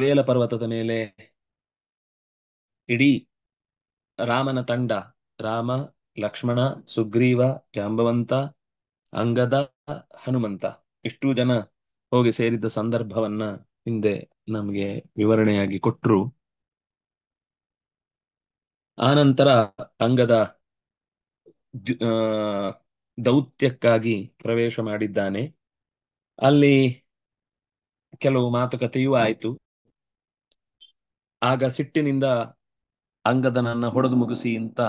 ವೇಲ ಪರ್ವತದ ಮೇಲೆ ಇಡೀ ರಾಮನ ತಂಡ, ರಾಮ, ಲಕ್ಷ್ಮಣ, ಸುಗ್ರೀವ, ಜಾಂಬವಂತ, ಅಂಗದ, ಹನುಮಂತ, ಇಷ್ಟೂ ಜನ ಹೋಗಿ ಸೇರಿದ್ದ ಸಂದರ್ಭವನ್ನ ಹಿಂದೆ ನಮಗೆ ವಿವರಣೆಯಾಗಿ ಕೊಟ್ರು. ಆನಂತರ ಅಂಗದ ದೌತ್ಯಕ್ಕಾಗಿ ಪ್ರವೇಶ ಮಾಡಿದ್ದಾನೆ. ಅಲ್ಲಿ ಕೆಲವು ಮಾತುಕತೆಯೂ ಆಯಿತು. ಆಗ ಸಿಟ್ಟಿನಿಂದ ಅಂಗದನನ್ನ ಹೊಡೆದು ಮುಗಿಸಿ ಅಂತ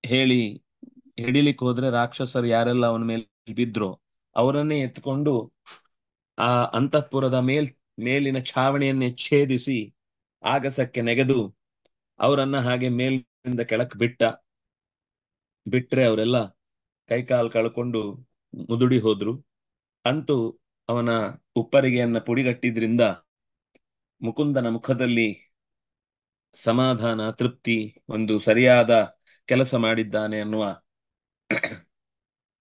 ಹೇಳಿ ಹಿಡಿಲಿಕ್ಕೆ ಹೋದ್ರೆ ರಾಕ್ಷಸರು ಯಾರೆಲ್ಲ ಅವನ ಮೇಲೆ ಬಿದ್ರು ಅವರನ್ನೇ ಎತ್ಕೊಂಡು ಆ ಅಂತಃಪುರದ ಮೇಲಿನ ಛಾವಣಿಯನ್ನೇ ಛೇದಿಸಿ ಆಗಸಕ್ಕೆ ನೆಗೆದು ಅವರನ್ನ ಹಾಗೆ ಮೇಲಿನಿಂದ ಕೆಳಕ್ ಬಿಟ್ರೆ ಅವರೆಲ್ಲ ಕೈಕಾಲು ಕಳ್ಕೊಂಡು ಮುದುಡಿ ಹೋದ್ರು. ಅಂತೂ ಅವನ ಉಪ್ಪರಿಗೆಯನ್ನ ಪುಡಿಗಟ್ಟಿದ್ರಿಂದ ಮುಕುಂದನ ಮುಖದಲ್ಲಿ ಸಮಾಧಾನ, ತೃಪ್ತಿ, ಒಂದು ಸರಿಯಾದ ಕೆಲಸ ಮಾಡಿದ್ದಾನೆ ಅನ್ನುವ.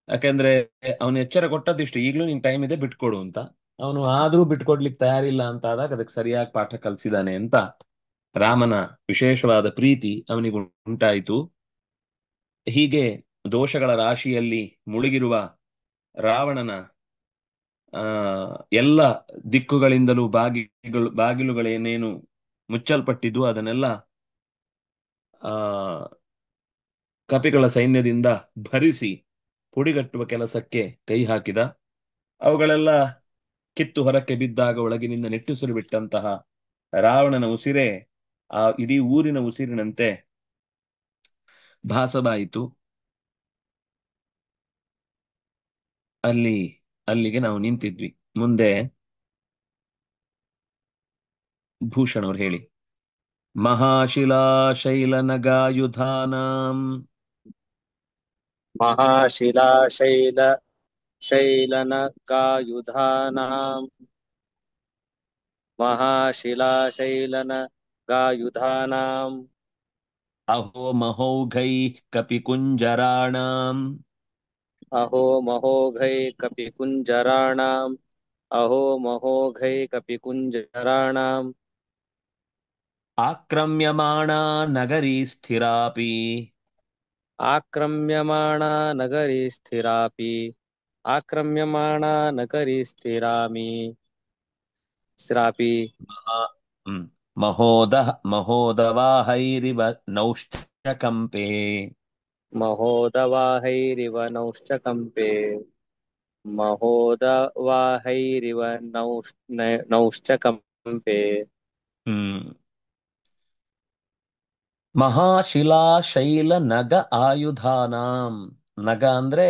ಯಾಕೆಂದ್ರೆ ಅವನು ಎಚ್ಚರ ಕೊಟ್ಟದಿಷ್ಟು, ಈಗಲೂ ನಿನ್ ಟೈಮ್ ಇದೆ ಬಿಟ್ಕೊಡು ಅಂತ. ಅವನು ಆದ್ರೂ ಬಿಟ್ಕೊಡ್ಲಿಕ್ಕೆ ತಯಾರಿಲ್ಲ ಅಂತ ಆದಾಗ ಅದಕ್ಕೆ ಸರಿಯಾಗಿ ಪಾಠ ಕಲಿಸಿದಾನೆ ಅಂತ ರಾಮನ ವಿಶೇಷವಾದ ಪ್ರೀತಿ ಅವನಿಗೆ ಉಂಟಾಯಿತು. ಹೀಗೆ ದೋಷಗಳ ರಾಶಿಯಲ್ಲಿ ಮುಳುಗಿರುವ ರಾವಣನ ಆ ಎಲ್ಲ ದಿಕ್ಕುಗಳಿಂದಲೂ ಬಾಗಿಲುಗಳೇನೇನು ಮುಚ್ಚಲ್ಪಟ್ಟಿದ್ದು ಅದನ್ನೆಲ್ಲ ಆ ಕಪಿಗಳ ಸೈನ್ಯದಿಂದ ಭರಿಸಿ ಪುಡಿಗಟ್ಟುವ ಕೆಲಸಕ್ಕೆ ಕೈ ಹಾಕಿದ. ಅವುಗಳೆಲ್ಲ ಕಿತ್ತು ಹೊರಕ್ಕೆ ಬಿದ್ದಾಗ ಒಳಗಿನಿಂದ ನಿಟ್ಟುಸಿರು ಬಿಟ್ಟಂತಹ ರಾವಣನ ಉಸಿರೇ ಆ ಇಡೀ ಊರಿನ ಉಸಿರಿನಂತೆ ಭಾಸವಾಯಿತು. ಅಲ್ಲಿಗೆ ನಾವು ನಿಂತಿದ್ವಿ. ಮುಂದೆ ಭೂಷಣ್ ಅವ್ರು ಹೇಳಿ. ಮಹಾಶಿಲಾ ಶೈಲನಗಾಯುಧಾನಾಂ महाशिलाशैलनगायुधानां महाशिलाशैलनगायुधानाम् ಅಹೋ ಮಹೌಘೈ ಕಪಿಕುಂಜರಾಣಾಂ अहो महोघै कपिकुञ्जराणाम् अहो महोघै कपिकुञ्जराणाम् ಆಕ್ರಮ್ಯಮಾಣಾ ನಗರೀ ಸ್ಥಿರಾಪಿ आक्रम्यमाणा नगरी स्थिरापि आक्रम्यमाणा नगरी स्थिरापि ಮಹಾ ಮಹೋದವಾಹೈರಿವ ನೌಶ್ಚಕಂಪೇ महोदवाहैरिव नौश्चकम्पे महोदवाहैरिव नौश्चकम्पे ಹ್ಮ್ ಮಹಾಶಿಲಾ ಶೈಲ ನಗ ಆಯುಧಾನಾಂ. ನಗ ಅಂದ್ರೆ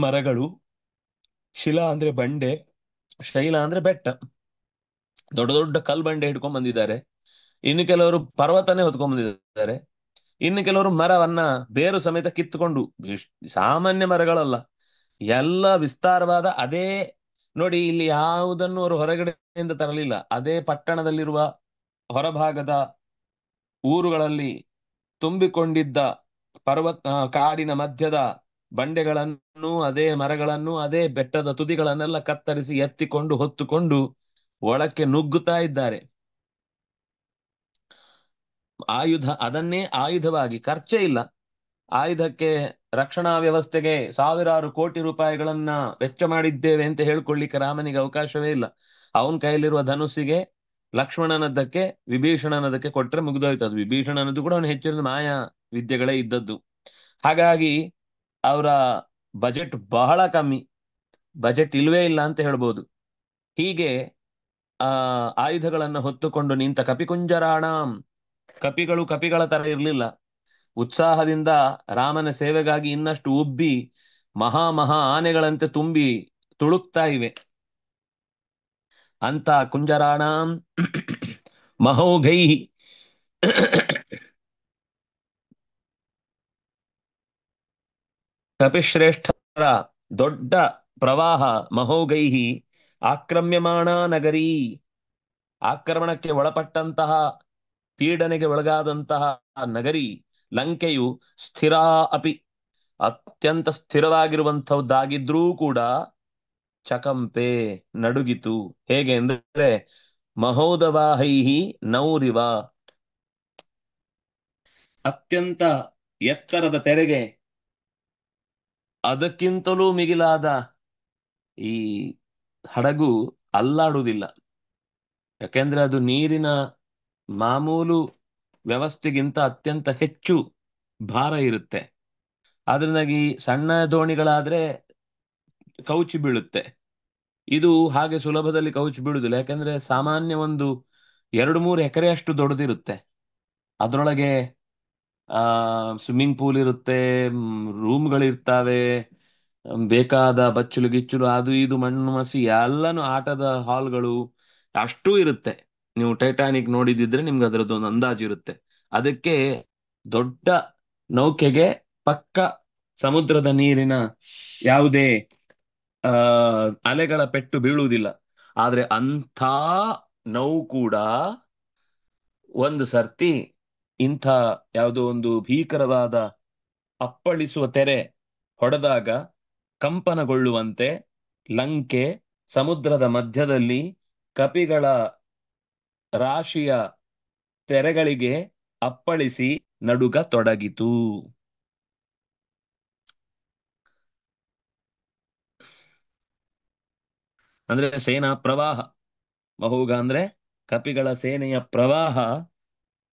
ಮರಗಳು, ಶಿಲಾ ಅಂದ್ರೆ ಬಂಡೆ, ಶೈಲ ಅಂದ್ರೆ ಬೆಟ್ಟ. ದೊಡ್ಡ ದೊಡ್ಡ ಕಲ್ ಬಂಡೆ ಹಿಡ್ಕೊಂಡ್ ಬಂದಿದ್ದಾರೆ. ಇನ್ನು ಕೆಲವರು ಪರ್ವತನೇ ಹೊತ್ಕೊಂಡ್ ಬಂದಿದ್ದಾರೆ. ಇನ್ನು ಕೆಲವರು ಮರವನ್ನ ಬೇರು ಸಮೇತ ಕಿತ್ತುಕೊಂಡು, ಸಾಮಾನ್ಯ ಮರಗಳಲ್ಲ, ಎಲ್ಲ ವಿಸ್ತಾರವಾದ ಅದೇ. ನೋಡಿ, ಇಲ್ಲಿ ಯಾವುದನ್ನು ಅವರು ಹೊರಗಡೆಯಿಂದ ತರಲಿಲ್ಲ. ಅದೇ ಪಟ್ಟಣದಲ್ಲಿರುವ ಹೊರಭಾಗದ ಊರುಗಳಲ್ಲಿ ತುಂಬಿಕೊಂಡಿದ್ದ ಕಾಡಿನ ಮಧ್ಯದ ಬಂಡೆಗಳನ್ನು, ಅದೇ ಮರಗಳನ್ನು, ಅದೇ ಬೆಟ್ಟದ ತುದಿಗಳನ್ನೆಲ್ಲ ಕತ್ತರಿಸಿ ಎತ್ತಿಕೊಂಡು ಹೊತ್ತುಕೊಂಡು ಒಳಕ್ಕೆ ನುಗ್ಗುತ್ತಾ ಇದ್ದಾರೆ. ಅದನ್ನೇ ಆಯುಧವಾಗಿ, ಖರ್ಚೇ ಇಲ್ಲ. ಆಯುಧಕ್ಕೆ, ರಕ್ಷಣಾ ವ್ಯವಸ್ಥೆಗೆ ಸಾವಿರಾರು ಕೋಟಿ ರೂಪಾಯಿಗಳನ್ನ ವೆಚ್ಚ ಮಾಡಿದ್ದೇವೆ ಅಂತ ಹೇಳ್ಕೊಳ್ಳಿಕ್ಕೆ ರಾಮನಿಗೆ ಅವಕಾಶವೇ ಇಲ್ಲ. ಅವನ ಕೈಯಲ್ಲಿರುವ ಧನುಸ್ಸಿಗೆ ಲಕ್ಷ್ಮಣನದ್ದಕ್ಕೆ, ವಿಭೀಷಣನದಕ್ಕೆ ಕೊಟ್ರೆ ಮುಗಿದೋಯ್ತು. ಅದು ವಿಭೀಷಣನದ್ದು ಕೂಡ ಅವನು ಹೆಚ್ಚಿನ ಮಾಯಾ ವಿದ್ಯೆಗಳೇ ಇದ್ದದ್ದು. ಹಾಗಾಗಿ ಅವರ ಬಜೆಟ್ ಬಹಳ ಕಮ್ಮಿ, ಬಜೆಟ್ ಇಲ್ವೇ ಇಲ್ಲ ಅಂತ ಹೇಳ್ಬೋದು. ಹೀಗೆ ಆಯುಧಗಳನ್ನ ಹೊತ್ತುಕೊಂಡು ನಿಂತ ಕಪಿಕುಂಜರಾಣಾಂ, ಕಪಿಗಳು ಕಪಿಗಳ ತರ ಇರಲಿಲ್ಲ. ಉತ್ಸಾಹದಿಂದ ರಾಮನ ಸೇವೆಗಾಗಿ ಇನ್ನಷ್ಟು ಉಬ್ಬಿ ಮಹಾ ಆನೆಗಳಂತೆ ತುಂಬಿ ತುಳುಕ್ತಾ ಇವೆ. ಅಂತ ಕುಂಜರಾಣಾಂ ಮಹೌಘೈ ಕಪಿಶ್ರೇಷ್ಠರ ದೊಡ್ಡ ಪ್ರವಾಹ, ಮಹೌಘೈಹಿ ಆಕ್ರಮ್ಯಮಾಣ ನಗರಿ, ಆಕ್ರಮಣಕ್ಕೆ ಒಳಪಟ್ಟಂತಹ, ಪೀಡನೆಗೆ ಒಳಗಾದಂತಹ ನಗರಿ, ಲಂಕೆಯು ಸ್ಥಿರ ಅಪಿ, ಅತ್ಯಂತ ಸ್ಥಿರವಾಗಿರುವಂತಹದ್ದಾಗಿದ್ರೂ ಕೂಡ ಚಕಂಪೆ ನಡುಗಿತು. ಹೇಗೆ ಅಂದ್ರೆ ಮಹೋದವಾಹೈಹಿ ನೌರಿವ, ಅತ್ಯಂತ ಎತ್ತರದ ತೆರೆಗೆ ಅದಕ್ಕಿಂತಲೂ ಮಿಗಿಲಾದ ಈ ಹಡಗು ಅಲ್ಲಾಡುವುದಿಲ್ಲ. ಯಾಕೆಂದ್ರೆ ಅದು ನೀರಿನ ಮಾಮೂಲು ವ್ಯವಸ್ಥೆಗಿಂತ ಅತ್ಯಂತ ಹೆಚ್ಚು ಭಾರ ಇರುತ್ತೆ. ಆದ್ರಿಂದಾಗಿ ಸಣ್ಣ ದೋಣಿಗಳಾದ್ರೆ ಕೌಚಿ ಬೀಳುತ್ತೆ. ಇದು ಹಾಗೆ ಸುಲಭದಲ್ಲಿ ಕೌಚಿ ಬೀಳುದಿಲ್ಲ. ಯಾಕಂದ್ರೆ ಸಾಮಾನ್ಯ ಒಂದು 2-3 ಎಕರೆ ಅಷ್ಟು ದೊಡ್ಡದಿರುತ್ತೆ. ಅದರೊಳಗೆ ಸ್ವಿಮ್ಮಿಂಗ್ ಪೂಲ್ ಇರುತ್ತೆ, ರೂಮ್ಗಳಿರ್ತಾವೆ, ಬೇಕಾದ ಬಚ್ಚಲು ಗಿಚ್ಚಲು ಅದು ಇದು ಮಣ್ಣು ಮಸಿ ಎಲ್ಲಾನು, ಆಟದ ಹಾಲ್ಗಳು ಅಷ್ಟೂ ಇರುತ್ತೆ. ನೀವು ಟೈಟಾನಿಕ್ ನೋಡಿದಿದ್ರೆ ನಿಮ್ಗೆ ಅದರದ್ದು ಒಂದು ಅಂದಾಜು ಇರುತ್ತೆ. ಅದಕ್ಕೆ ದೊಡ್ಡ ನೌಕೆಗೆ ಪಕ್ಕ ಸಮುದ್ರದ ನೀರಿನ ಯಾವುದೇ ಆ ಅಲೆಗಳ ಪೆಟ್ಟು ಬೀಳುವುದಿಲ್ಲ. ಆದ್ರೆ ಅಂಥ ನೌ ಕೂಡ ಒಂದು ಸರ್ತಿ ಇಂಥ ಯಾವುದೋ ಒಂದು ಭೀಕರವಾದ ಅಪ್ಪಳಿಸುವ ತೆರೆ ಹೊಡೆದಾಗ ಕಂಪನಗೊಳ್ಳುವಂತೆ ಲಂಕೆ ಸಮುದ್ರದ ಮಧ್ಯದಲ್ಲಿ ಕಪಿಗಳ ರಾಶಿಯ ತೆರೆಗಳಿಗೆ ಅಪ್ಪಳಿಸಿ ನಡುಗ ತೊಡಗಿತು. ಅಂದ್ರೆ ಸೇನಾ ಪ್ರವಾಹ, ಮಹೋಘ ಅಂದ್ರೆ ಕಪಿಗಳ ಸೇನೆಯ ಪ್ರವಾಹ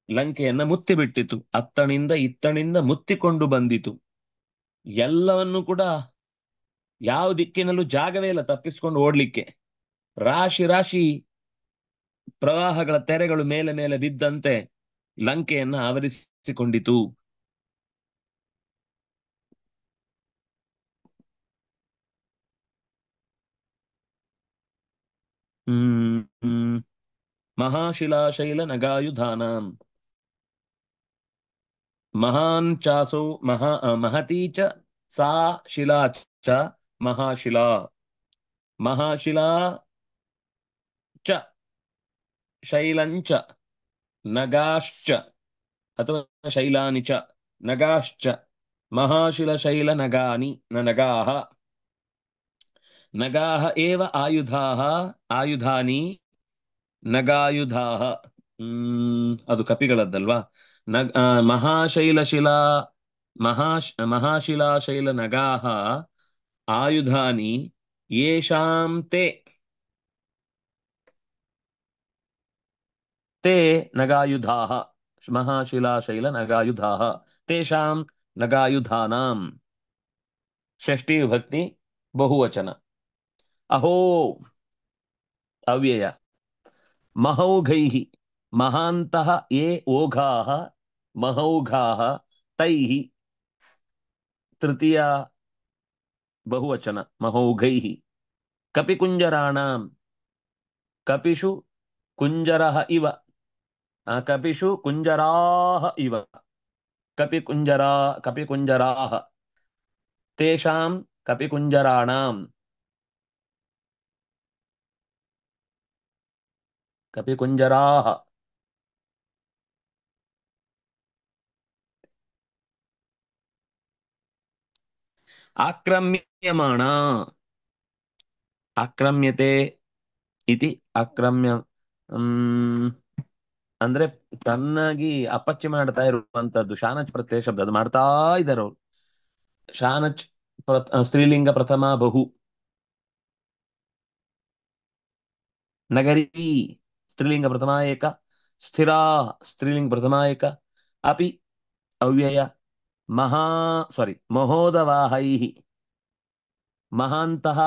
ಲಂಕೆಯನ್ನ ಮುತ್ತಿಬಿಟ್ಟಿತು. ಅತ್ತಣಿಂದ ಇತ್ತಣಿಂದ ಮುತ್ತಿಕೊಂಡು ಬಂದಿತು. ಎಲ್ಲವನ್ನು ಕೂಡ ಯಾವ ದಿಕ್ಕಿನಲ್ಲೂ ಜಾಗವೇ ಇಲ್ಲ ತಪ್ಪಿಸ್ಕೊಂಡು ಓಡ್ಲಿಕ್ಕೆ. ರಾಶಿ ರಾಶಿ ಪ್ರವಾಹಗಳ ತೆರೆಗಳು ಮೇಲೆ ಮೇಲೆ ಬಿದ್ದಂತೆ ಲಂಕೆಯನ್ನ ಆವರಿಸಿಕೊಂಡಿತು. ಹ್ಮ್ ಹ್ಮ್ ಮಹಾಶಿಲಾಶೈಲ ನಗಾಯುಧಾನಾಂ ಮಹಾನ್ ಚಾಸೌ ಮಹತೀ ಚ ಸಾ ಶಿಲಾ ಚ ಮಹಾಶಿಲಾ ಮಹಾಶಿಲಾ ಚ ಶೈಲಂಚ ನಗಾಶ್ಚ ಅಥವಾ ಶೈಲಾನಿ ಚ ನಗಾಶ್ಚ ಮಹಾಶಿಲ ಶೈಲ ನಗಾನಿ ನಗಾಹ ನಗಾಹ ಏವ ಆಯುಧಾಹ ಆಯುಧಾನಿ ನಗಾಯುಧಾಹ. ಅದು ಕಪಿಗಳದ್ದಲ್ವಾ. ನಗ್ ಮಹಾಶೈಲ ಶಿಲಾ ಮಹಾಶಿಲಾಶೈಲ ನಗಾಹ ಆಯುಧಾನಿ ಯೇಷಾಂ ತೇ ತೇ ನಗಾಯುಧಾಹ ಮಹಾಶಿಲಾಶೈಲ ನಗಾಯುಧಾಹ ತೇಷಾಂ ನಗಾಯುಧಾನಾಂ. ಷಷ್ಠಿ ವಿಭಕ್ತಿ ಬಹುವಚನ. ಅಹೋ ಅವ್ಯಯ. ಮಹೌಘೈಃ ಮಹಾಂತಃ ಯೇ ಓಘಾಃ ಮಹೌಘಾಃ ತೈಃ ತೃತೀಯ ಬಹುವಚನ ಮಹೌಘೈಃ. ಕಪಿಕುಂಜರಾಣಾಂ ಕಪಿಷು ಕುಂಜರಃ ಇವ ಕಪಿಷು ಕುಂಜರಾಃ ಇವ ಕಪಿಕುಂಜರಾಃ ತೇಷಾಂ ಕಪಿಕುಂಜರಾಣಾಂ ಕಪಿಕುಂಜರಾಃ. ಆಕ್ರಮ್ಯಮಾಣ ಆಕ್ರಮ್ಯತೆ ಇತಿ ಆಕ್ರಮ್ಯ ಅಂದ್ರೆ ಚೆನ್ನಾಗಿ ಅಪಚ್ಚಿ ಮಾಡ್ತಾ ಇರುವಂತದ್ದು ಶಾನಚ್ ಪ್ರತ್ಯಯ ಶಬ್ದ. ಅದು ಮಾಡ್ತಾ ಇದ್ದಾರೆ ಅವರು. ಶಾನಚ್ ಸ್ತ್ರೀಲಿಂಗ ಪ್ರಥಮ ಬಹು. ನಗರಿ ಸ್ತ್ರೀಲಿಂಗ ಪ್ರಥಮ ಏಕ. ಸ್ಥಿರಾ ಸ್ತ್ರೀಲಿಂಗ ಪ್ರಥಮ ಏಕ. ಅಪಿ ಅವ್ಯಯ. ಮಹೋದವಾಹೈಃ ಮಹಾಂತಃ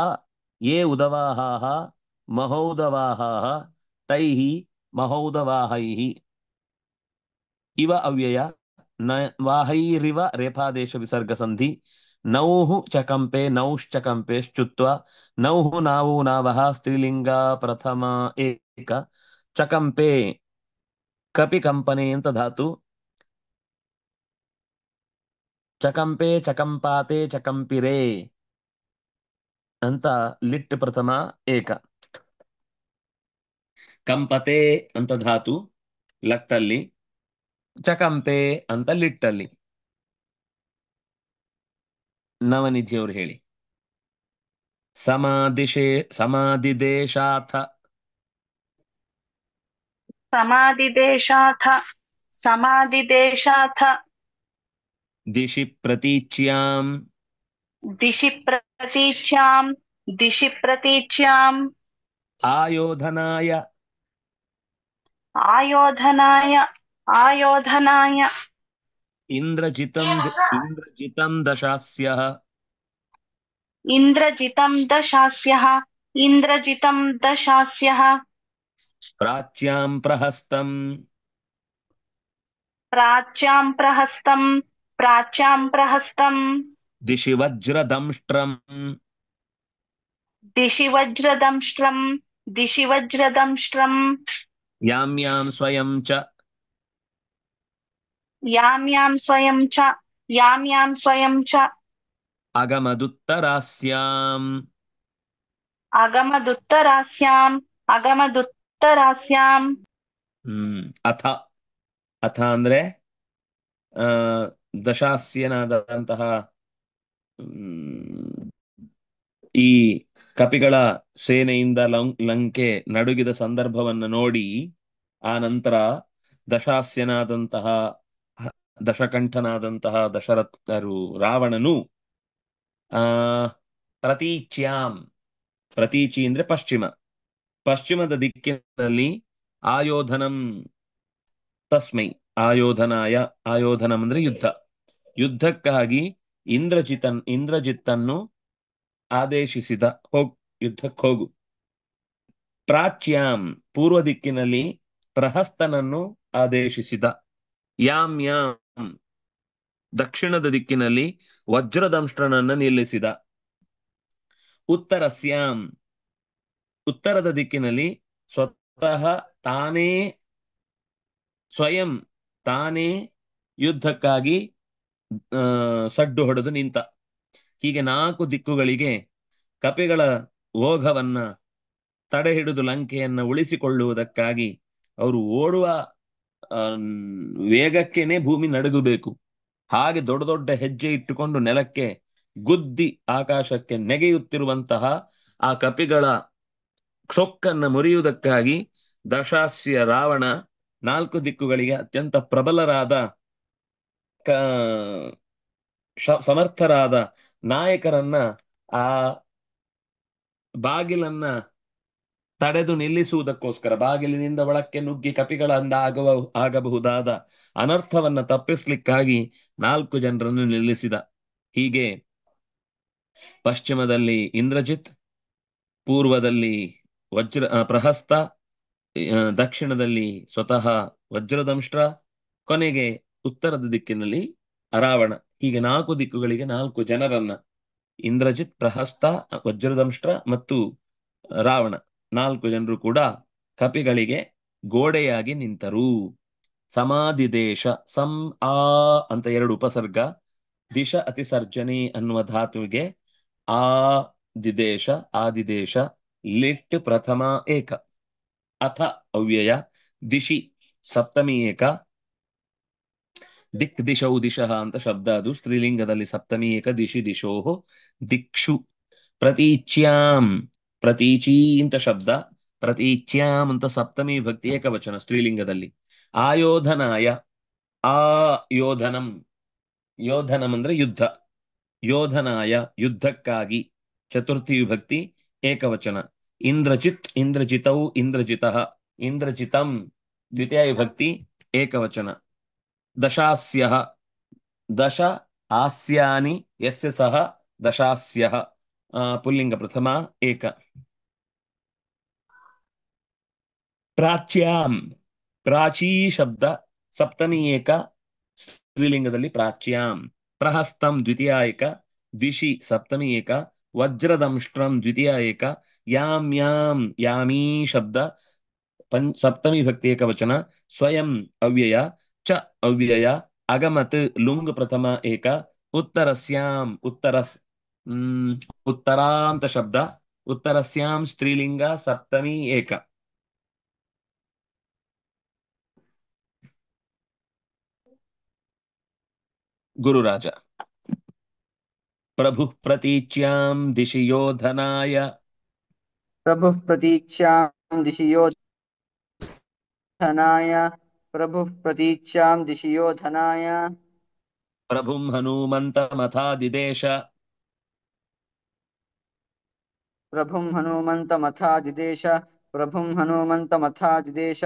ಯೇ ಉದವಾಹಾಃ ಮಹೌದವಾಹಾಃ ತೈಃ ಮಹೌದವಾಹೈಃ. ಇವ ಅವ್ಯಯ. ನ ವಾಹೈರಿವ ರೇಫಾದೇಶ ವಿಸರ್ಗ ಸಂಧಿ. ನೌಃ ಚಕಂಪೆ ನೌಶ್ಚಕಂಪೆ ಶ್ಚುತ್ವ ನೌಃ ನಾವೂ ನಾವಃ ಸ್ತ್ರೀಲಿಂಗ ಪ್ರಥಮ ಏಕ. ಚಕಂಪೆ ಕಪಿ ಕಂಪನೆ ಅಂತ ಧಾತು. ಚಕಂಪೆ ಚಕಂಪಾತೆ ಚಕಂಪಿರೆ ಅಂತ ಲಿಟ್ ಪ್ರಥಮ ಏಕ. ಕಂಪತೆ ಅಂತ ಧಾತು ಲಟ್ಟಲ್ಲಿ, ಚಕಂಪೆ ಅಂತ ಲಿಟ್ಟಲ್ಲಿ. ನವನಿಧಿಯವರು ಹೇಳಿ. समादिशे समादिदेशाथ समादिदेशाथ समादिदेशाथ दिशि प्रतीच्याम् दिशि प्रतीच्याम् दिशि प्रतीच्याम् आयोधनाय आयोधनाय आयोधनाय इन्द्रजितं दशास्यः इन्द्रजितं दशास्यः इन्द्रजितं दशास्यः प्राच्यां प्रहस्तम् प्राच्यां प्रहस्तम् दिशि वज्रदंष्ट्रम् दिशि वज्रदंष्ट्रम् दिशि वज्रदंष्ट्रम् यां यां स्वयं च यां यां स्वयं च अगमदुत्तरास्याम् अगमदुत्तरास्याम् अगमदुत्तरास्याम् अथ अथ ಅಂದ್ರೆ ಆ, ದಶಾಸ್ಯನಾದಂತಹ ಮ್, ಈ ಕಪಿಗಳ ಸೇನೆಯಿಂದ ಲಂಕೆ ನಡುಗಿದ ಸಂದರ್ಭವನ್ನು ನೋಡಿ ಆ ನಂತರ ದಶಾಸ್ಯನಾದಂತಹ ಹ- ದಶಕಂಠನಾದಂತಹ ದಶರಥರು ರಾವಣನು ಆ ಪ್ರತೀಚ್ಯಾಂ ಪ್ರತೀಚಿ ಅಂದ್ರೆ ಪಶ್ಚಿಮದ ದಿಕ್ಕಿನಲ್ಲಿ ಆಯೋಧನಂ ತಸ್ಮೈ ಆಯೋಧನಾಯ ಆಯೋಧನಂ ಅಂದ್ರೆ ಯುದ್ಧಕ್ಕಾಗಿ ಇಂದ್ರಜಿತ್ತನ್ನು ಆದೇಶಿಸಿದ ಯುದ್ಧಕ್ಕೆ ಹೋಗು ಪ್ರಾಚ್ಯಾಂ ಪೂರ್ವ ದಿಕ್ಕಿನಲ್ಲಿ ಪ್ರಹಸ್ತನನ್ನು ಆದೇಶಿಸಿದ ಯಾಂ ಯಾಂ ದಕ್ಷಿಣದ ದಿಕ್ಕಿನಲ್ಲಿ ವಜ್ರದಂಷ್ಟ್ರನನ್ನು ನಿಲ್ಲಿಸಿದ ಉತ್ತರಸ್ಯಾಂ ಉತ್ತರದ ದಿಕ್ಕಿನಲ್ಲಿ ಸ್ವತಃ ತಾನೇ ಸ್ವಯಂ ತಾನೇ ಯುದ್ಧಕ್ಕಾಗಿ ಸಡ್ಡು ಹೊಡೆದು ನಿಂತ. ಹೀಗೆ 4 ದಿಕ್ಕುಗಳಿಗೆ ಕಪಿಗಳ ಓಘವನ್ನ ತಡೆ ಹಿಡಿದು ಲಂಕೆಯನ್ನ ಉಳಿಸಿಕೊಳ್ಳುವುದಕ್ಕಾಗಿ ಅವರು ಓಡುವ ವೇಗಕ್ಕೇನೆ ಭೂಮಿ ನಡುಗಬೇಕು. ಹಾಗೆ ದೊಡ್ಡ ದೊಡ್ಡ ಹೆಜ್ಜೆ ಇಟ್ಟುಕೊಂಡು ನೆಲಕ್ಕೆ ಗುದ್ದಿ ಆಕಾಶಕ್ಕೆ ನೆಗೆಯುತ್ತಿರುವಂತಹ ಆ ಕಪಿಗಳ ಕ್ಷೊಕ್ಕನ್ನ ಮುರಿಯುವುದಕ್ಕಾಗಿ ದಶಾಸ್ಯ ರಾವಣ 4 ದಿಕ್ಕುಗಳಿಗೆ ಅತ್ಯಂತ ಪ್ರಬಲರಾದ ಸಮರ್ಥರಾದ ನಾಯಕರನ್ನ ಆ ಬಾಗಿಲನ್ನ ತಡೆದು ನಿಲ್ಲಿಸುವುದಕ್ಕೋಸ್ಕರ ಬಾಗಿಲಿನಿಂದ ಒಳಕ್ಕೆ ನುಗ್ಗಿ ಕಪಿಗಳಿಂದ ಆಗಬಹುದಾದ ಅನರ್ಥವನ್ನ ತಪ್ಪಿಸ್ಲಿಕ್ಕಾಗಿ 4 ಜನರನ್ನು ನಿಲ್ಲಿಸಿದ. ಹೀಗೆ ಪಶ್ಚಿಮದಲ್ಲಿ ಇಂದ್ರಜಿತ್, ಪೂರ್ವದಲ್ಲಿ ಪ್ರಹಸ್ತ, ದಕ್ಷಿಣದಲ್ಲಿ ಸ್ವತಃ ವಜ್ರದಂಷ್ಟ್ರ, ಕೊನೆಗೆ ಉತ್ತರದ ದಿಕ್ಕಿನಲ್ಲಿ ಅರಾವಣ. ಹೀಗೆ 4 ದಿಕ್ಕುಗಳಿಗೆ 4 ಜನರನ್ನ ಇಂದ್ರಜಿತ್, ಪ್ರಹಸ್ತ, ವಜ್ರದಂಷ್ಟ್ರ ಮತ್ತು ರಾವಣ 4 ಜನರು ಕೂಡ ಕಪಿಗಳಿಗೆ ಗೋಡೆಯಾಗಿ ನಿಂತರು. ಸಮಾಧಿ ದೇಶ ಸಂ ಆ ಅಂತ 2 ಉಪಸರ್ಗ, ದಿಶ ಅತಿಸರ್ಜನೆ ಅನ್ನುವ ಧಾತುವಿಗೆ ಆ ದಿದೇಶ ಆದಿದೇಶ ಲಿಟ್ ಪ್ರಥಮ ಏಕ ಅಥ ಅವ್ಯಯ ದಿಶಿ ಸಪ್ತಮಿ ಏಕ ದಿಕ್ ದಿಶೌ ದಿಶಃ ಅಂತ ಶಬ್ದ. ಅದು ಸ್ತ್ರೀಲಿಂಗದಲ್ಲಿ ಸಪ್ತಮಿ ಏಕ ದಿಶಿ ದಿಶೋಹೋ ದಿಕ್ಷು. ಪ್ರತೀಚ್ಯಾಂ ಪ್ರತೀಚಿ ಅಂತ ಶಬ್ದ, ಪ್ರತೀಚ್ಯಾಂ ಅಂತ ಸಪ್ತಮಿ ವಿಭಕ್ತಿ ಏಕವಚನ ಸ್ತ್ರೀಲಿಂಗದಲ್ಲಿ. ಆಯೋಧನಾಯ ಆಯೋಧನಂ ಯೋಧನಂ ಅಂದ್ರೆ ಯುದ್ಧ, ಯೋಧನಾಯ ಯುದ್ಧಕ್ಕಾಗಿ ಚತುರ್ಥಿ ವಿಭಕ್ತಿ ಏಕವಚನ. ಇಂದ್ರಜಿತ್ ಇಂದ್ರಜಿತೌ ಇಂದ್ರಜಿತಃ ಇಂದ್ರಜಿತಂ ದ್ವಿತೀಯ ವಿಭಕ್ತಿ ಏಕವಚನ. ದಶಾಸ್ಯಃ ದಶ ಆಸ್ಯಾನಿ ಯಸ್ಯ ಸಹ ದಶಾಸ್ಯಃ ಪುಲ್ಲಿಂಗ ಪ್ರಥಮ ಏಕ. ಪ್ರಾಚ್ಯಾಂ ಪ್ರಾಚೀ ಶಬ್ದ ಸಪ್ತಮಿ ಏಕ ಸ್ತ್ರೀಲಿಂಗದಲ್ಲಿ ಪ್ರಾಚ್ಯಾಂ. ಪ್ರಹಸ್ತಂ ದ್ವಿತೀಯ ಏಕ, ದಿಶಿ ಸಪ್ತಮಿ ಏಕ, ವಜ್ರದಂಷ್ಟ್ರಂ ದ್ವಿತೀಯ ಏಕ. ಯಾಂ ಯಾಂ ಯಾಮೀ ಶಬ್ದ ಸಪ್ತಮಿ ವಿಭಕ್ತಿ ಏಕವಚನ. ಸ್ವಯಂ ಅವ್ಯಯ ಚ ಅವ್ಯಯ. ಅಗಮತ್ ಲುಂಗ್ ಪ್ರಥಮ ಏಕ. ಉತ್ತರಸ್ಯಾಂ ಉತ್ತರಾಂತ ಶಬ್ದ, ಉತ್ತರಸ್ಯಾಂ ಸ್ತ್ರೀಲಿಂಗ ಸಪ್ತಮಿ ಏಕ. ಗುರುರಾಜ प्रभुः प्रतीच्यां दिशि योधनाय प्रभुः प्रतीच्यां दिशि योधनाय प्रभुः प्रतीच्यां दिशि योधनाय प्रभुं हनूमन्तमथादिदेश प्रभुं हनूमन्तमथादिदेश प्रभुं हनूमन्तमथादिदेश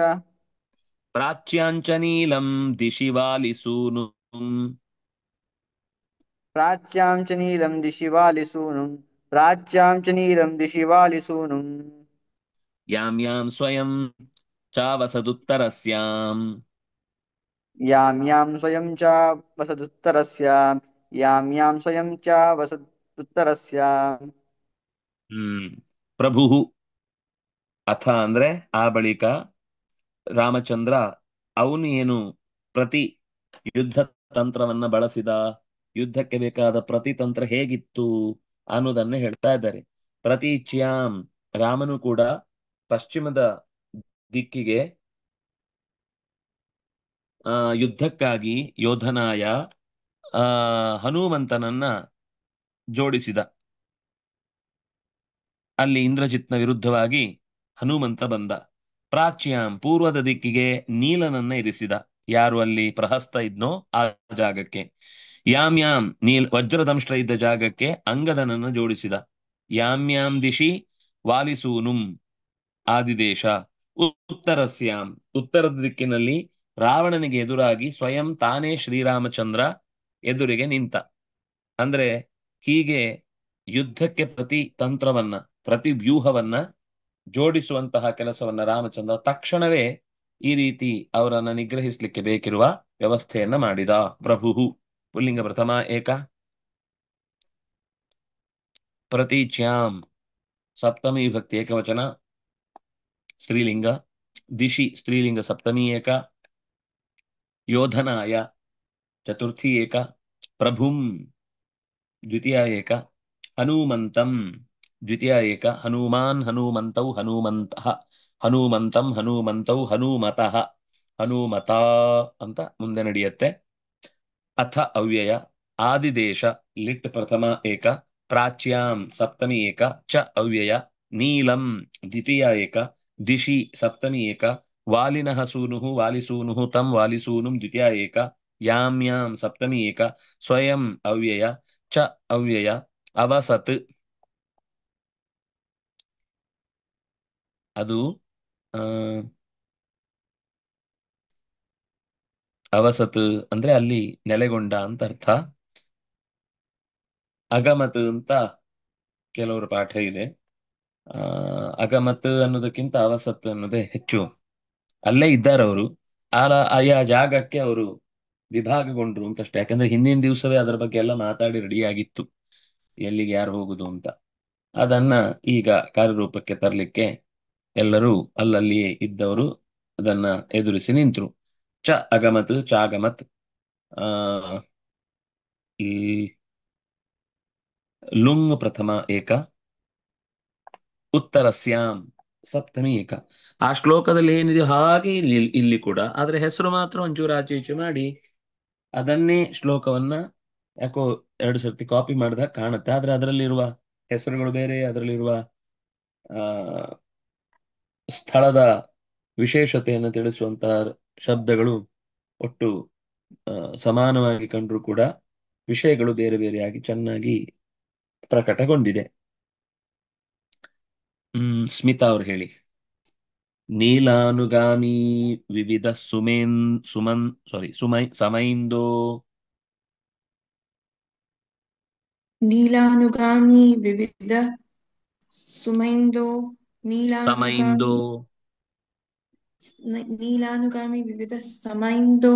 प्राच्याञ्च नीलं दिशि वालिसूनुम् प्राच्यां च नीलं दिशि वालिसूनुं प्राच्यां च नीलं दिशि वालिसूनुम् यां यां स्वयं चावसदुत्तरस्याम् यां यां स्वयं च वसदुत्तरस्यां यां यां स्वयं च वसदुत्तरस्याम् प्रभुः ಅಥ ಅಂದ್ರೆ ಆ ಬಳಿಕ ರಾಮಚಂದ್ರ ಅವನು ಏನು ಪ್ರತಿ ಯುದ್ಧ ತಂತ್ರವನ್ನ ಬಳಸಿದ, ಯುದ್ಧಕ್ಕೆ ಬೇಕಾದ ಪ್ರತಿತಂತ್ರ ಹೇಗಿತ್ತು ಅನ್ನೋದನ್ನ ಹೇಳ್ತಾ ಇದ್ದಾರೆ. ಪ್ರತೀಚ್ಯಾಂ ರಾಮನು ಕೂಡ ಪಶ್ಚಿಮದ ದಿಕ್ಕಿಗೆ ಯುದ್ಧಕ್ಕಾಗಿ ಯೋಧನಾಯ ಹನುಮಂತನನ್ನ ಜೋಡಿಸಿದ. ಅಲ್ಲಿ ಇಂದ್ರಜಿತ್ನ ವಿರುದ್ಧವಾಗಿ ಹನುಮಂತ ಬಂದ. ಪ್ರಾಚ್ಯಾಂ ಪೂರ್ವದ ದಿಕ್ಕಿಗೆ ನೀಲನನ್ನ ಇರಿಸಿದ. ಯಾರು ಅಲ್ಲಿ ಪ್ರಹಸ್ತ ಇದ್ನೋ ಆ ಜಾಗಕ್ಕೆ. ಯಾಂ ಯಾಂ ವಜ್ರದಂಷ್ಟ್ರ ಇದ್ದ ಜಾಗಕ್ಕೆ ಅಂಗದನನ್ನು ಜೋಡಿಸಿದ. ಯಾಂ ಯಾಂ ದಿಶಿ ವಾಲಿಸೂನುಂ ಆದಿದೇಶ. ಉತ್ತರಸ್ಯಾಂ ಉತ್ತರದ ದಿಕ್ಕಿನಲ್ಲಿ ರಾವಣನಿಗೆ ಎದುರಾಗಿ ಸ್ವಯಂ ತಾನೇ ಶ್ರೀರಾಮಚಂದ್ರ ಎದುರಿಗೆ ನಿಂತ. ಅಂದ್ರೆ ಹೀಗೆ ಯುದ್ಧಕ್ಕೆ ಪ್ರತಿ ತಂತ್ರವನ್ನ, ಪ್ರತಿ ವ್ಯೂಹವನ್ನ ಜೋಡಿಸುವಂತಹ ಕೆಲಸವನ್ನ ರಾಮಚಂದ್ರ ತಕ್ಷಣವೇ ಈ ರೀತಿ ಅವರನ್ನ ನಿಗ್ರಹಿಸಲಿಕ್ಕೆ ಬೇಕಿರುವ ವ್ಯವಸ್ಥೆಯನ್ನ ಮಾಡಿದ. ಪ್ರಭು ಪುಲ್ಲಿಂಗ ಪ್ರಥಮ ಏಕ, ಪ್ರತೀಚ್ಯಾಂ ಸಪ್ತಮಿ ವಿಭಕ್ತಿ ಏಕವಚನ ಸ್ತ್ರೀಲಿಂಗ, ದಿಶಿ ಸ್ತ್ರೀಲಿಂಗ ಸಪ್ತಮಿ ಏಕ, ಯೋಧನಾಯ ಚತುರ್ಥಿ ಏಕ, ಪ್ರಭುಂ ದ್ವಿತೀಯ ಏಕ, ಹನುಮಂತಂ ದ್ವಿತೀಯ ಏಕ, ಹನುಮಾನ್ ಹನುಮಂತೌ ಹನುಮಂತಃ, ಹನುಮಂತಂ ಹನುಮಂತೌ ಹನುಮತಃ, ಹನುಮತ ಅಂತ ಮುಂದೆ ನಡೆಯುತ್ತೆ. ಅಥ ಅವ್ಯಯ, ಆದಿದೇಶ ಲಿಟ್ ಪ್ರಥಮ ಏಕ, ಪ್ರಾಚ್ಯಾಂ ಸಪ್ತಮಿ ಏಕ, ಚ ಅವ್ಯಯ, ನೀಲಂ ದ್ವಿತೀಯ ಏಕ, ದಿಶಿ ಸಪ್ತಮಿ ಏಕ, ವಾಲಿನಃ ಸೂನುಃ ವಾಲಿಸೂನುಃ ತಂ ವಾಲಿಸೂನುಂ ದ್ವಿತೀಯ ಏಕ, ಯಾಂ ಯಾಂ ಸಪ್ತಮಿ ಏಕ, ಸ್ವಯಂ ಅವ್ಯಯ, ಚ ಅವ್ಯಯ, ಅವಸತ್ ಅದು ಅವಸತ್ ಅಂದ್ರೆ ಅಲ್ಲಿ ನೆಲೆಗೊಂಡ ಅಂತ ಅರ್ಥ. ಅಗಮತ್ ಅಂತ ಕೆಲವರು ಪಾಠ ಇದೆ. ಅಗಮತ್ ಅನ್ನೋದಕ್ಕಿಂತ ಅವಸತ್ ಅನ್ನೋದೇ ಹೆಚ್ಚು. ಅಲ್ಲೇ ಇದ್ದಾರವರು, ಆಯಾ ಜಾಗಕ್ಕೆ ಅವರು ವಿಭಾಗಗೊಂಡ್ರು ಅಂತಷ್ಟೇ. ಯಾಕಂದ್ರೆ ಹಿಂದಿನ ದಿವಸವೇ ಅದರ ಬಗ್ಗೆ ಎಲ್ಲ ಮಾತಾಡಿ ರೆಡಿ ಆಗಿತ್ತು, ಎಲ್ಲಿಗೆ ಯಾರು ಹೋಗುದು ಅಂತ. ಅದನ್ನ ಈಗ ಕಾರ್ಯರೂಪಕ್ಕೆ ತರಲಿಕ್ಕೆ ಎಲ್ಲರೂ ಅಲ್ಲಲ್ಲಿಯೇ ಇದ್ದವರು ಅದನ್ನ ಎದುರಿಸಿ ನಿಂತರು. ಚ ಅಗಮತ್ ಚಾಗಮತ್, ಆ ಈ ಲುಂಗ್ ಪ್ರಥಮ ಏಕ, ಉತ್ತರಸ್ಯಾಂ ಸಪ್ತಮಿ ಏಕ. ಆ ಶ್ಲೋಕದಲ್ಲಿ ಏನಿದೆ ಹಾಗೆ ಇಲ್ಲಿ ಕೂಡ, ಆದ್ರೆ ಹೆಸರು ಮಾತ್ರ ಒಂಚೂರು ಆಚೆ ಈಚೆ ಮಾಡಿ ಅದನ್ನೇ ಶ್ಲೋಕವನ್ನ ಯಾಕೋ 2 ಸರ್ತಿ ಕಾಪಿ ಮಾಡಿದಾಗ ಕಾಣುತ್ತೆ. ಆದ್ರೆ ಅದರಲ್ಲಿರುವ ಹೆಸರುಗಳು ಬೇರೆ, ಅದರಲ್ಲಿರುವ ಆ ಸ್ಥಳದ ವಿಶೇಷತೆಯನ್ನು ತಿಳಿಸುವಂತಹ ಶಬ್ದಗಳು ಒಟ್ಟು ಸಮಾನವಾಗಿ ಕಂಡ್ರು ಕೂಡ ವಿಷಯಗಳು ಬೇರೆ ಬೇರೆಯಾಗಿ ಚೆನ್ನಾಗಿ ಪ್ರಕಟಗೊಂಡಿದೆ. ಸ್ಮಿತಾ ಅವ್ರು ಹೇಳಿ. ನೀಲಾನುಗಾಮಿ ವಿವಿಧ ಸಮೈಂದೋ ನೀಲಾನುಗಾಮಿ ವಿವಿಧ ಸುಮೈಂದೋ ಸಮೈಂದೋ ನೀಲಾನುಗಾಮಿ ವಿವಿಧ ಸಮೈಂದೋ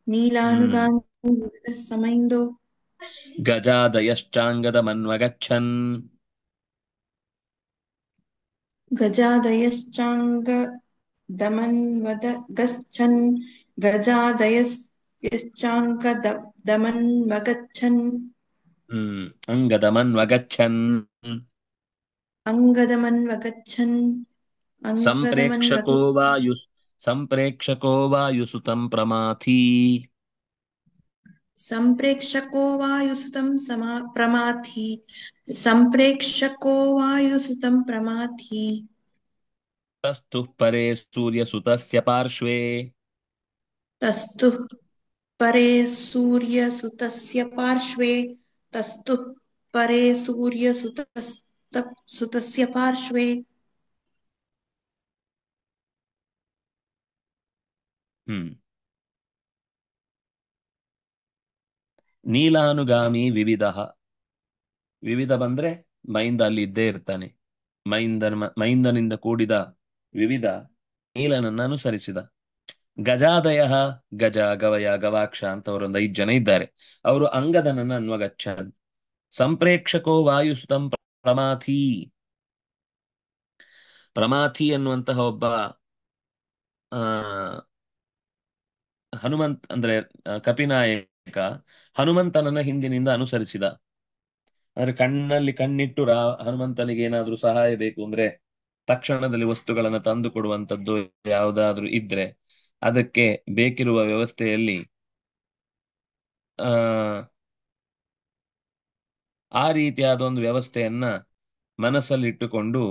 ನೀಲಾನುಗಾಮಿ ವಿವಿಧ ಸಮೈಂದೋ ಗಜಾದಯಶ್ಚಾಂಗದ ಮನ್ವಗಚ್ಚನ್ ಗಜಾದಯಶ್ಚಾಂಗ ದಮನ್ವದ ಗಚ್ಚನ್ ಗಜಾದಯಶ್ಚಾಂಗ ದಮನ್ವಗಚ್ಚನ್ ಅಂಗದಮನ್ವಗಚ್ಚನ್ ಅಂಗದಮನ್ವಗಚ್ಚನ್ ಸಂಪ್ರೇಕ್ಷಕೋ ವಾಯುಸುತಂ ಪ್ರಮಾಥಿ संप्रेक्षको वायुसुतं प्रमाथि संप्रेक्षको वायुसुतं प्रमाथि तस्तु परे सूर्यसुतस्य पार्श्वे तस्तु परे सूर्यसुतस्य पार्श्वे तस्तु परे सूर्यसुतस्य पार्श्वे ನೀಲಾನುಗಾಮಿ ವಿವಿಧ. ವಿವಿಧ ಬಂದ್ರೆ ಮೈಂದ ಅಲ್ಲಿ ಇದ್ದೇ ಇರ್ತಾನೆ. ಮೈಂದನಿಂದ ಕೂಡಿದ ವಿವಿಧ ನೀಲನನ್ನು ಅನುಸರಿಸಿದ. ಗಜಾದಯ, ಗಜ, ಗವಯ, ಗವಾಕ್ಷ ಅಂತ ಅವರೊಂದು 5 ಜನ ಇದ್ದಾರೆ. ಅವರು ಅಂಗದನನ್ನ ಅನ್ವಗಚ್ಚನ್. ಸಂಪ್ರೇಕ್ಷಕೋ ವಾಯುಸುತಂ ಪ್ರಮಾಥಿ. ಪ್ರಮಾಥಿ ಎನ್ನುವಂತಹ ಒಬ್ಬ ಹನುಮಂತ್ ಅಂದ್ರೆ ಕಪಿನಾಯಕ ಹನುಮಂತನನ್ನ ಹಿಂದಿನಿಂದ ಅನುಸರಿಸಿದ. ಅಂದ್ರೆ ಕಣ್ಣಲ್ಲಿ ಕಣ್ಣಿಟ್ಟು ಹನುಮಂತನಿಗೆ ಏನಾದ್ರೂ ಸಹಾಯ ಬೇಕು ಅಂದ್ರೆ ತಕ್ಷಣದಲ್ಲಿ ವಸ್ತುಗಳನ್ನ ತಂದು ಕೊಡುವಂತದ್ದು ಯಾವುದಾದ್ರೂ ಇದ್ರೆ ಅದಕ್ಕೆ ಬೇಕಿರುವ ವ್ಯವಸ್ಥೆಯಲ್ಲಿ ಆ ರೀತಿಯಾದ ಒಂದು ವ್ಯವಸ್ಥೆಯನ್ನ ಮನಸ್ಸಲ್ಲಿಟ್ಟುಕೊಂಡು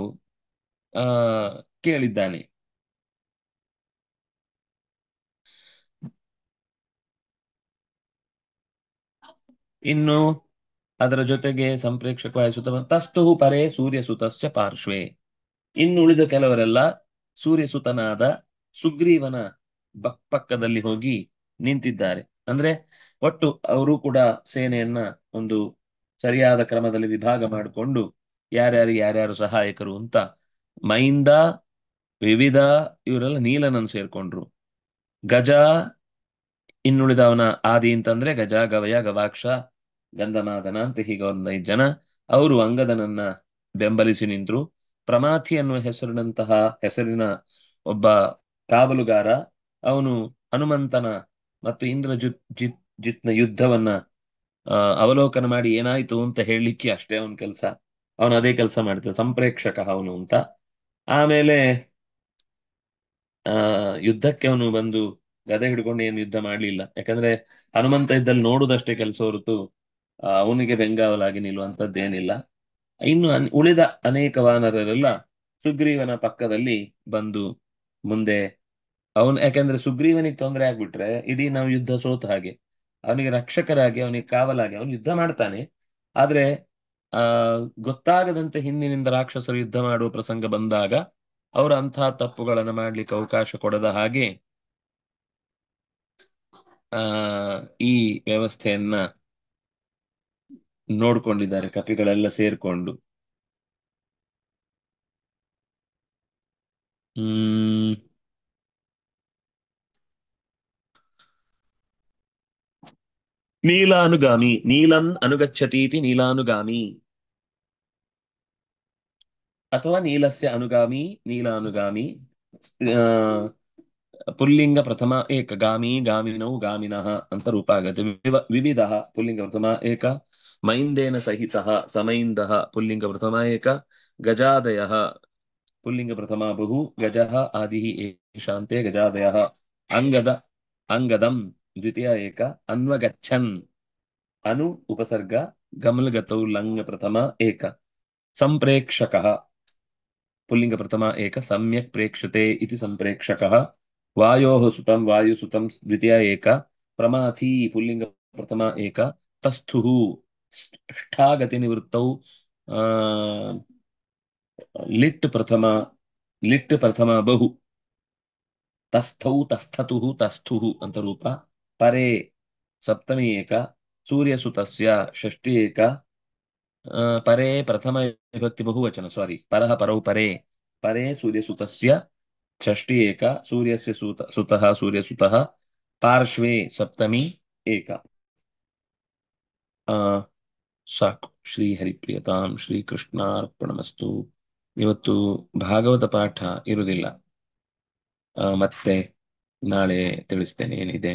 ಕೇಳಿದ್ದಾನೆ. ಇನ್ನು ಅದರ ಜೊತೆಗೆ ಸಂಪ್ರೇಕ್ಷಕ ಸುತ ತಸ್ತು ಪರೇ ಸೂರ್ಯಸುತಶ್ಚ ಪಾರ್ಶ್ವೇ. ಇನ್ನುಳಿದ ಕೆಲವರೆಲ್ಲ ಸೂರ್ಯಸುತನಾದ ಸುಗ್ರೀವನ ಪಕ್ಕದಲ್ಲಿ ಹೋಗಿ ನಿಂತಿದ್ದಾರೆ. ಅಂದ್ರೆ ಒಟ್ಟು ಅವರು ಕೂಡ ಸೇನೆಯನ್ನ ಒಂದು ಸರಿಯಾದ ಕ್ರಮದಲ್ಲಿ ವಿಭಾಗ ಮಾಡಿಕೊಂಡು ಯಾರ್ಯಾರು ಸಹಾಯಕರು ಅಂತ ಮೈಂದ ವಿವಿಧ ಇವರೆಲ್ಲ ನೀಲನನ್ನು ಸೇರ್ಕೊಂಡ್ರು. ಗಜ ಇನ್ನುಳಿದವನ ಆದಿ ಅಂತಂದ್ರೆ ಗಜ, ಗವಯ, ಗವಾಕ್ಷ, ಗಂಧಮಾದನ ಅಂತ ಹೀಗೆ ಒಂದು 5 ಜನ ಅವರು ಅಂಗದನನ್ನ ಬೆಂಬಲಿಸಿ ನಿಂತರು. ಪ್ರಮಾಥಿ ಅನ್ನುವ ಹೆಸರಿನ ಒಬ್ಬ ಕಾವಲುಗಾರ, ಅವನು ಹನುಮಂತನ ಮತ್ತು ಇಂದ್ರಜಿತ್ನ ಯುದ್ಧವನ್ನ ಅವಲೋಕನ ಮಾಡಿ ಏನಾಯ್ತು ಅಂತ ಹೇಳಲಿಕ್ಕೆ ಅಷ್ಟೇ ಅವನ ಕೆಲಸ. ಅವನು ಅದೇ ಕೆಲಸ ಮಾಡ್ತಾನೆ, ಸಂಪ್ರೇಕ್ಷಕ ಅವನು ಅಂತ. ಆಮೇಲೆ ಯುದ್ಧಕ್ಕೆ ಅವನು ಬಂದು ಗದೆ ಹಿಡ್ಕೊಂಡು ಏನು ಯುದ್ಧ ಮಾಡ್ಲಿಲ್ಲ. ಯಾಕಂದ್ರೆ ಹನುಮಂತ ಇದ್ದಲ್ಲಿ ನೋಡುದಷ್ಟೇ ಕೆಲಸ ಹೊರತು ಅವನಿಗೆ ಬೆಂಗಾವಲಾಗಿ ನಿಲ್ಲುವಂತದ್ದೇನಿಲ್ಲ. ಇನ್ನು ಉಳಿದ ಅನೇಕ ವಾನರರೆಲ್ಲ ಸುಗ್ರೀವನ ಪಕ್ಕದಲ್ಲಿ ಬಂದು ಮುಂದೆ ಯಾಕಂದ್ರೆ ಸುಗ್ರೀವನಿಗೆ ತೊಂದರೆ ಆಗ್ಬಿಟ್ರೆ ಇಡೀ ನಾವು ಯುದ್ಧ ಸೋತ ಹಾಗೆ. ಅವನಿಗೆ ರಕ್ಷಕರಾಗಿ, ಅವನಿಗೆ ಕಾವಲಾಗಿ ಅವನು ಯುದ್ಧ ಮಾಡ್ತಾನೆ. ಆದ್ರೆ ಗೊತ್ತಾಗದಂತೆ ಹಿಂದಿನಿಂದ ರಾಕ್ಷಸರು ಯುದ್ಧ ಮಾಡುವ ಪ್ರಸಂಗ ಬಂದಾಗ ಅವರು ಅಂತಹ ತಪ್ಪುಗಳನ್ನು ಮಾಡ್ಲಿಕ್ಕೆ ಅವಕಾಶ ಕೊಡದ ಹಾಗೆ ಈ ವ್ಯವಸ್ಥೆಯನ್ನ ನೋಡ್ಕೊಂಡಿದ್ದಾರೆ ಕಪಿಗಳೆಲ್ಲ ಸೇರ್ಕೊಂಡು. ನೀಲಾನುಗಾಮಿ, ನೀಲನ್ ಅನುಗಚ್ಚತೀತಿ ನೀಲಾನುಗಾಮಿ ಅಥವಾ ನೀಲಸ್ಯ ಅನುಗಾಮಿ, ನೀಲಾನುಗಾಮಿ. ಪುಲ್ಲಿಂಗ ಪ್ರಥಮ ಏಕ, ಗಾಮಿ, ಗಾಮಿನೌ, ಗಾಮಿನಃ ಅಂತ ರೂಪ ಆಗತ್ತೆ. ವಿವಿಧ ಪುಲ್ಲಿಂಗ ಪ್ರಥಮ ಏಕ, ಮೈಂದೇನ ಸಹಿತ ಸಮೈಂದ ಪುಲ್ಲಿಂಗ ಪ್ರಥಮ ಏಕ, ಗಜಾದಯ ಪುಲ್ಲಿಂಗ ಪ್ರಥಮ ಬಹು, ಗಜ ಆದಿ ಶಾಂತೆ ಗಜಾದಯ, ಅಂಗದಂ ದ್ವಿತೀಯ ಏಕ, ಅನ್ವಗಚ್ಚನ್ ಅನು ಉಪಸರ್ಗ ಗಮಲ್ಗತೌ ಲಂಗ ಪ್ರಥಮ ಏಕ, ಸಂಪ್ರೇಕ್ಷಕಃ ಪುಲ್ಲಿಂಗ ಪ್ರಥಮ ಏಕ, ಸಮ್ಯಕ್ ಪ್ರೇಕ್ಷತೆ ಇತಿ ಸಂಪ್ರೇಕ್ಷಕಃ, ವಾಯೋಃ ಸುತಂ ವಾಯುಸುತಂ ದ್ವಿತೀಯ ಏಕ, ಪ್ರಮಾಥಿ ಪುಲ್ಲಿಂಗ ಪ್ರಥಮ ಏಕ, ತಸ್ಥುಃ ಷ್ಠಾಗತಿ ನಿವೃತ್ತೌ ಲಿಟ್ ಪ್ರಥಮ ಬಹು, ತಸ್ಥೌ ತಸ್ಥತುಃ ತಸ್ಥುಃ ಅಂತ ರೂಪ. ಪರೇ ಸಪ್ತಮಿ ಏಕ, ಸೂರ್ಯಸುತಸ್ಯ ಷಷ್ಠಿ ಏಕ, ಪರೇ ಪ್ರಥಮ ವಿಭಕ್ತಿ ಬಹುವಚನ, ಸಾರಿ, ಪರಃ ಪರೌ ಪರೇ, ಪರೇ ಸೂರ್ಯಸುತಸ್ಯ ಷಷ್ಠಿ ಏಕ, ಸೂರ್ಯಸ್ಯ ಸುತಃ ಸೂರ್ಯಸುತಃ, ಪಾರ್ಶ್ವೇ ಸಪ್ತಮಿ ಏಕ. ಸಾಕು. ಶ್ರೀ ಹರಿಪ್ರಿಯತಾಂ ಶ್ರೀ ಕೃಷ್ಣಾರ್ಪಣಮಸ್ತು. ಇವತ್ತು ಭಾಗವತ ಪಾಠ ಇರುವುದಿಲ್ಲ, ಮತ್ತೆ ನಾಳೆ ತಿಳಿಸ್ತೇನೆ ಏನಿದೆ.